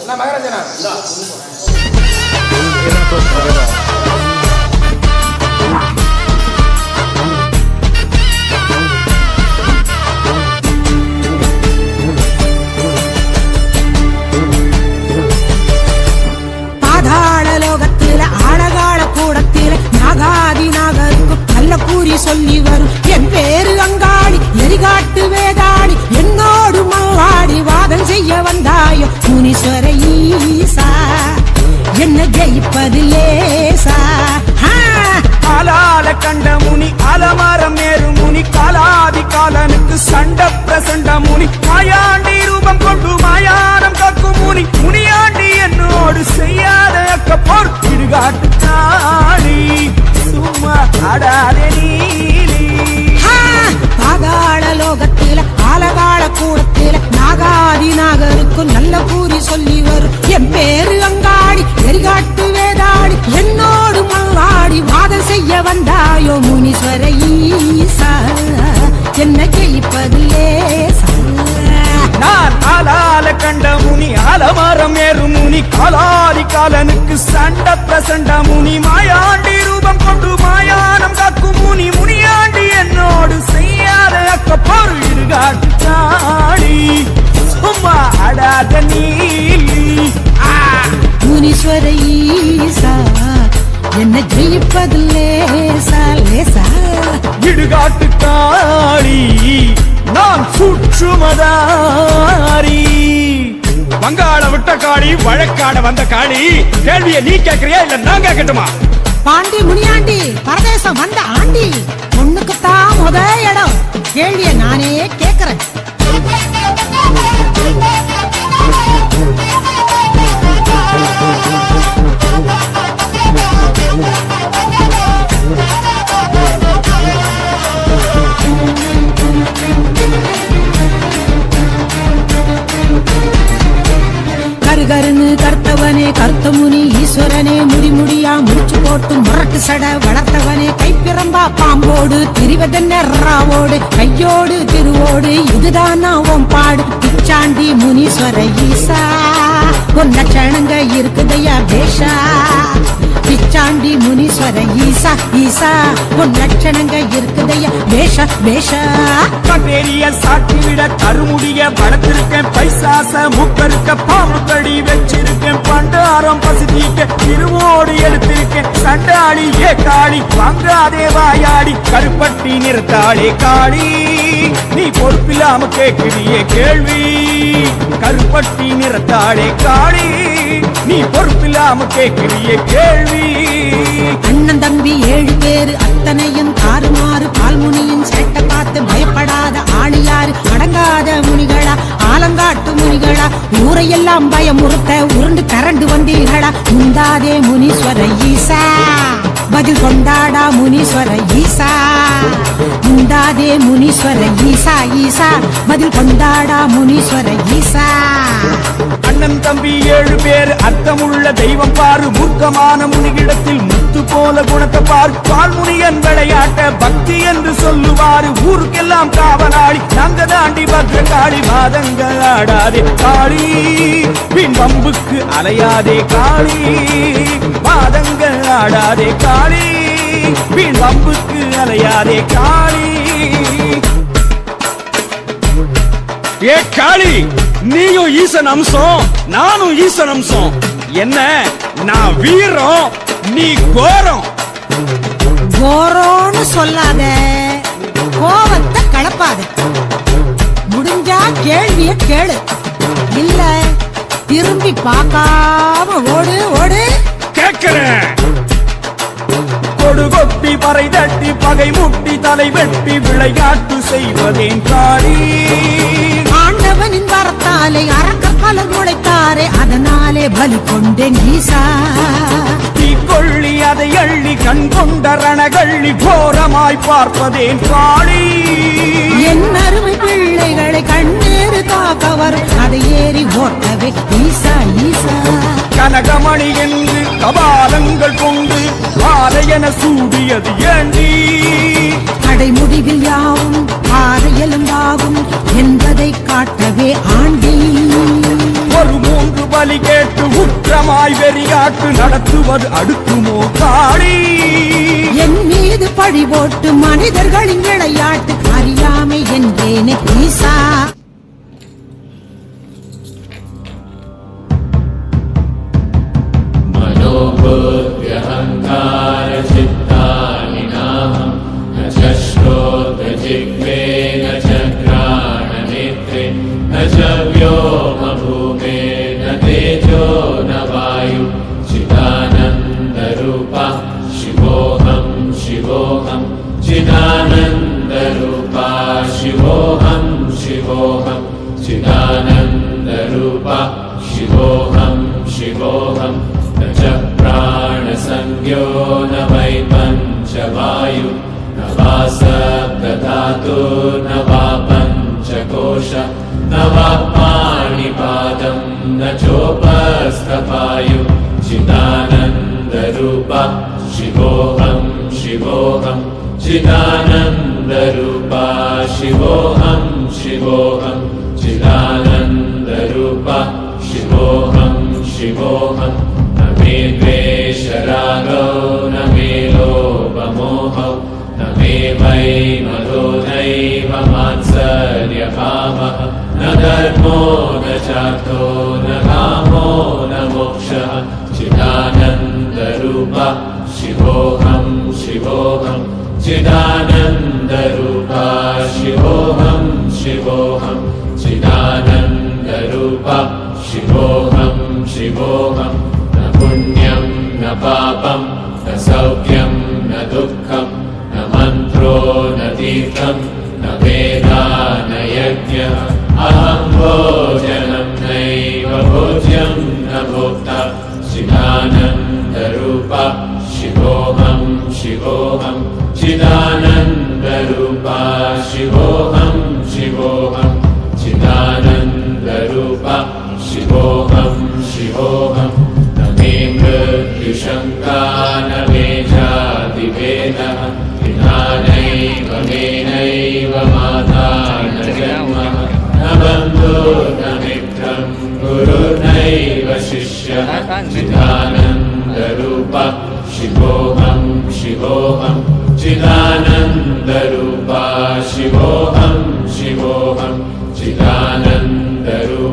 மகாராஜனா கூறி சொல்லி வரும் என் பேரு அங்காளி எரிகாட்டு வேதாளி என்னோடு மல்லாடி வாதம் செய்ய வந்தாயோ முனீஸ்வர ஈசா என்ன ஜெயிப்பது லேசா காலால கண்ட முனி அலமரம் மேறு முனி காலாதி காலனுக்கு சண்ட பிரசண்ட முனி மாயாண்டி ரூபம் கொண்டு மாயானம் காக்கும் முனி முனியாண்டி என்னோடு செய்யாத அக்கப்போர் இடுகாட்டு தாடி சும்மா அடாதே நீலி பாதாள லோகத்தில ஆலகால கூடத்தில நாகாதி நாகருக்கும் நல்ல கூறி சொல்லி வரும் என் பேரு அங்காடி எரிகாட்டு வேதாளி என்னோடு மல்லாடி வாதம் செய்ய வந்தாயோ முனீஸ்வர ஈசா என்ன ஜெயிப்பது லேசா நான் ஆளால கண்ட முனி அலமரம் ஏறு முனி காலாதி காலனுக்கு சண்ட பிரசண்ட முனி மாயாண்டி ரூபம் கொண்டு மாயானம் காக்கும் முனி முனியாண்டி என்னோடு செய்யாத அக்கப்போர் இடுகாட்டு சாடி சும்மா அடாத நீலி முனீஸ்வர ஈசா என்ன ஜெயிப்பது லேசா லேசா இடுகாட்டு காளி நான் சூட்சுமதாரி வங்காள விட்ட காளி வழக்காட வந்த காளி கேள்வியை நீ கேட்கறியா இல்ல நான் கேட்கட்டுமா? பாண்டி முனியாண்டி பரதேசம் வந்த ஆண்டி பொண்ணுக்குத்தான் முத இடம் கேள்விய நானே கேக்குறேன். கருகருன்னு கர்த்தவனே கர்த்தமுனி ஈஸ்வரனே முடிமுடியா முடிச்சு போட்டு முரட்டு சட வளர்த்தவனே கைப்பிரம்பா பாம்போடு திரிவதென்ன ராவோடு கையோடு திருவோடு இதுதான் ஓம் பாடு பிச்சாண்டி முனீஸ்வர ஈசா ஒரு லட்சணங்க இருக்குதையா பேஷா பிச்சாண்டி முனீஸ்வர ஈசா ஈசா ஒரு லட்சணங்க இருக்குதையா பேஷா பேஷா பெரிய சாட்டி விட கருமுடிய வளர்த்திருக்கேன் பைசாச முப்பருக்க பாம்புக்கடி வச்சிருக்கேன் பண்டாரம் பசிதிக்க திருவோடு எடுத்திருக்கேன் சண்டாளி ஏ காளி வாங்காதே வாயாடி கருப்பட்டி நிறுத்தாளே காளி நீ பொறுப்பில்லாம கேட்கிறியே கேள்வி கருப்பட்டி நிறத்தாளே காளி நீ பொறுப்பில்லாம கேட்கிறியே கேள்வி. அண்ணன் தம்பி 7 பேரு அத்தனையும் தாறுமாறு பால்முனியின் சேட்டை பார்த்து பயப்படாத ஆளியாரு அடங்காத முனிகளா ஆலங்காட்டு முனிகளா ஊரையெல்லாம் பயமுறுத்த உருண்டு கரண்டு வந்தீர்களா முந்தாதே முனீஸ்வர ஈசா பதில் கொண்டாடா முனீஸ்வர ஈசா முந்தாதே முனீஸ்வர ஈசா ஈசா பதில் கொண்டாடா முனீஸ்வர ஈசா. அண்ணன் தம்பி 7 பேர் அர்த்தமுள்ள தெய்வம் பாரு மூர்க்கமான முனிகிடத்தில் முத்து போல குணத்தை பாரு பால்முனியன் விளையாட்ட பக்தி என்று சொல்லுவாரு ஊருக்கெல்லாம் காவலாளி நாங்க தாண்டி பத்ர காளி மாதங்க ஆடாதே காளி பின் பம்புக்கு அலையாதே காளி மாதங்க ஆடாதே காளி பின் பம்புக்கு அலையாதே காளி. ஏ காளி நீயும் ஈசன் அம்சம் நானும் ஈசன் அம்சம் என்ன நான் வீரம் நீ கோரம். கோரம்னு சொல்லாத கோவத்தை கலப்பாத முடிஞ்சா கேள்விய கேளு இல்ல திரும்பி பார்க்காம ஓடு ஓடு. கேட்கிறேன் கொடு கொட்டி பறை தட்டி பகை முட்டி தலை வெட்டி விளையாட்டு செய்வதேன் காளி ஆண்டவன் அதனாலே பலி கொண்டேன் ஈசா. தீக்கொள்ளி அதை அள்ளி கண் கொண்ட ரணகள்ளி கோரமாய் பார்ப்பதேன் காளி. என் அருமை பிள்ளைகளை கண்ணீர் காக்க வரும் அதை ஏறி ஓட்டவே ஈசா ஈசா. கனகமணி என்று கபாலங்கள் கொண்டு ஆரையன சூடியது ஏண்டி. கடைமுடிவில் யாவும் ஆரையலும்பாகும் என்பதை காட்டவே ஆண்டி. ஒரு 3 பலி கேட்டு உற்றமாய் வெறியாட்டு நடத்துவது அடுக்குமோ காளி. என் மீது பழி போட்டு மனிதர்களின் விளையாட்டு அறியாமை என்றேனே ஈசா. मनोबुद्ध्यहङ्कार चित्तानि नाहं न च श्रोत्रजिह्वे न च घ्राणनेत्रे न च व्योमभूमे न तेजो न वायु चिदानन्दरूपा शिवोऽहं शिवोऽहं चिदानन्दरूपा शिवोऽहं शिवोऽहं चिदानन्दरूपा शिवोऽहं शिवोऽहं न च प्राणसंज्ञो न वै पञ्चवायु न वा सप्तधातु न वा पञ्चकोश न वा पाणिपादं न चोपस्थपायु चिदानन्दरूपा शिवोऽहं शिवोऽहं चिदानन्दरूपा शिवोऽहं शिवोऽहं चिदानन्दरूपा शिवोऽहं शिवोऽहं न मे द्वेषरागो न मे लोभमोहौ न मे वै मदो नैव मात्सर्यभावः न धर्मो न चार्थो न कामो न मोक्षः चिदानन्दरूपा शिवोऽहं शिवोऽहं चिदानन्दरूपा शिवोऽहं शिवोऽहं चिदानन्दरूपा शिवोऽहं शिवोऽहं न पुण्यं न पापं न सौख्यं न दुःखं न मन्त्रो न तीर्थं न वेदा न यज्ञः अहं भोजनं नैव भोज्यं न भोक्ता चिदानन्दरूपा शिवोऽहं शिवोऽहं चिदानन्दरूपा शिवोऽहं शिवोऽहं चिदानन्दरूपा शिवोऽहं शिवोऽहं न मे मृत्युशङ्का न मे जातिभेदः विनानैव मेनैव माता न जन्मः न बन्धो न मित्रं गुरुर्नैव शिष्यः चिदानन्दरूपा शिवोऽहं शिवोऽहं चिदानन्दरूपा शिवोऽहं शिवोऽहं चिदानन्दरूपा